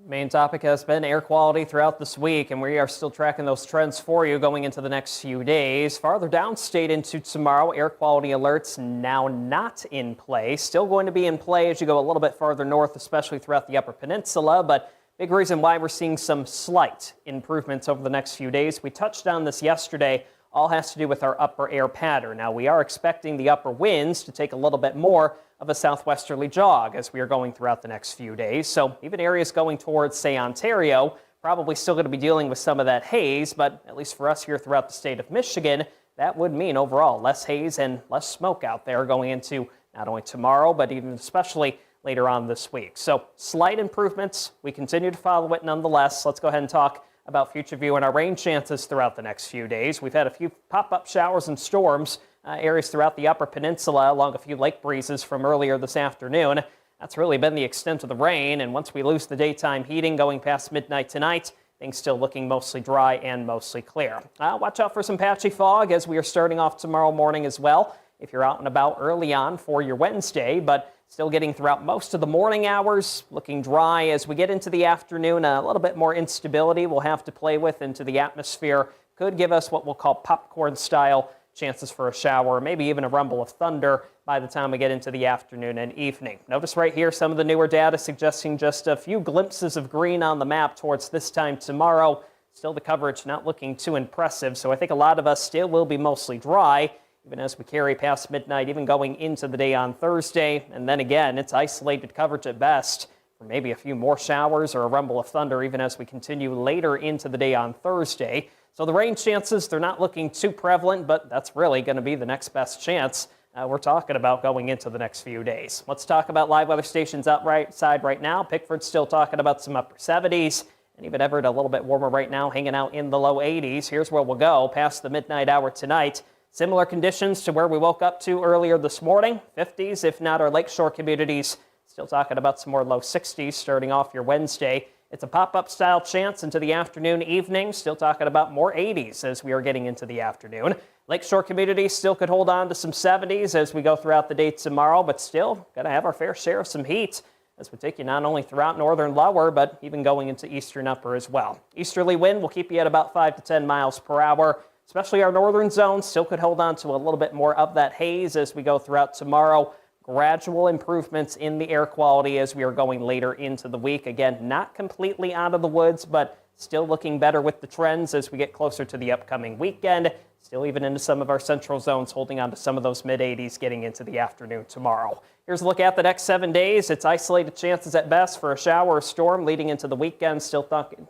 Main topic has been air quality throughout this week, and we are still tracking those trends for you going into the next few days. Farther downstate into tomorrow, air quality alerts now not in play. Still going to be in play as you go a little bit farther north, especially throughout the Upper Peninsula, but big reason why we're seeing some slight improvements over the next few days. We touched on this yesterday. All has to do with our upper air pattern. Now, we are expecting the upper winds to take a little bit more of a southwesterly jog as we are going throughout the next few days. So even areas going towards, say, Ontario, probably still going to be dealing with some of that haze, but at least for us here throughout the state of Michigan, that would mean overall less haze and less smoke out there going into not only tomorrow, but even especially later on this week. So slight improvements. We continue to follow it nonetheless. Let's go ahead and talk about future view and our rain chances throughout the next few days. We've had a few pop-up showers and storms, areas throughout the Upper Peninsula, along a few lake breezes from earlier this afternoon. That's really been the extent of the rain, and once we lose the daytime heating going past midnight tonight, things still looking mostly dry and mostly clear. Watch out for some patchy fog as we are starting off tomorrow morning as well, if you're out and about early on for your Wednesday, but still getting throughout most of the morning hours, looking dry as we get into the afternoon. A little bit more instability we'll have to play with into the atmosphere. Could give us what we'll call popcorn-style chances for a shower, maybe even a rumble of thunder by the time we get into the afternoon and evening. Notice right here some of the newer data suggesting just a few glimpses of green on the map towards this time tomorrow. Still the coverage not looking too impressive, so I think a lot of us still will be mostly dry, even as we carry past midnight, even going into the day on Thursday. And then again, it's isolated coverage at best for maybe a few more showers or a rumble of thunder even as we continue later into the day on Thursday. So the rain chances, they're not looking too prevalent, but that's really going to be the next best chance we're talking about going into the next few days. Let's talk about live weather stations outside right now. Pickford's still talking about some upper 70s, and even Everett a little bit warmer right now, hanging out in the low 80s. Here's where we'll go past the midnight hour tonight. Similar conditions to where we woke up to earlier this morning, 50s, if not our lakeshore communities. Still talking about some more low 60s starting off your Wednesday. It's a pop-up style chance into the afternoon, evening. Still talking about more 80s as we are getting into the afternoon. Lakeshore communities still could hold on to some 70s as we go throughout the day tomorrow, but still going to have our fair share of some heat as we take you not only throughout northern lower, but even going into eastern upper as well. Easterly wind will keep you at about 5 to 10 miles per hour. Especially our northern zone still could hold on to a little bit more of that haze as we go throughout tomorrow. Gradual improvements in the air quality as we are going later into the week. Again, not completely out of the woods, but still looking better with the trends as we get closer to the upcoming weekend. Still even into some of our central zones, holding on to some of those mid-80s getting into the afternoon tomorrow. Here's a look at the next 7 days. It's isolated chances at best for a shower or storm leading into the weekend. Still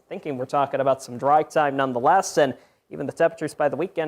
thinking we're talking about some dry time nonetheless, and even the temperatures by the weekend